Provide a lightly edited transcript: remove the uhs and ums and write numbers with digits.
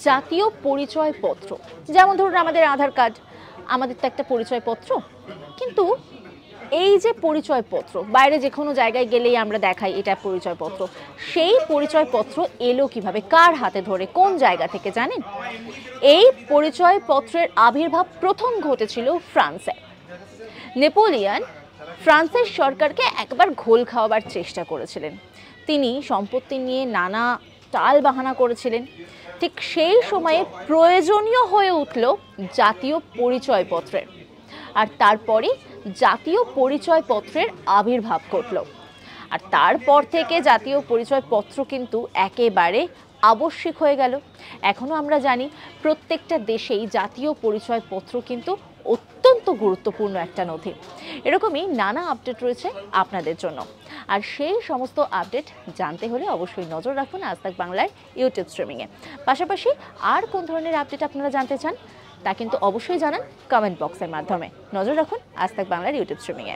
জাতীয় পরিচয়পত্র, যেমন ধরুন আমাদের আধার কার্ড, আমাদের তো একটা পরিচয়পত্র। কিন্তু এই যে পরিচয়পত্র, বাইরে যে কোনো জায়গায় গেলেই আমরা দেখাই এটা পরিচয়পত্র, সেই পরিচয়পত্র এলো কিভাবে, কার হাতে ধরে, কোন জায়গা থেকে জানেন? এই পরিচয়পত্রের আবির্ভাব প্রথম ঘটেছিল ফ্রান্সে। নেপোলিয়ন ফ্রান্সের সরকারকে একবার ঘোল খাওয়াবার চেষ্টা করেছিলেন। তিনি সম্পত্তি নিয়ে নানা টাল বাহানা করেছিলেন। ঠিক সেই সময়ে প্রয়োজনীয় হয়ে উঠল জাতীয় পরিচয়পত্রের, আর তারপরে জাতীয় পরিচয়পত্রের আবির্ভাব ঘটল। আর তারপর থেকে জাতীয় পরিচয়পত্র কিন্তু একেবারে আবশ্যিক হয়ে গেল। এখনো আমরা জানি প্রত্যেকটা দেশেই জাতীয় পরিচয়পত্র কিন্তু অত্যন্ত গুরুত্বপূর্ণ একটা নথি। এরকমই নানা আপডেট রয়েছে আপনাদের জন্য, আর সেই সমস্ত আপডেট জানতে হলে অবশ্যই নজর রাখুন আজ তাক বাংলার ইউটিউব স্ট্রিমিংয়ে। পাশাপাশি আর কোন ধরনের আপডেট আপনারা জানতে চান তা কিন্তু অবশ্যই জানান কমেন্ট বক্সের মাধ্যমে। নজর রাখুন আজ তাক বাংলার ইউটিউব স্ট্রিমিংয়ে।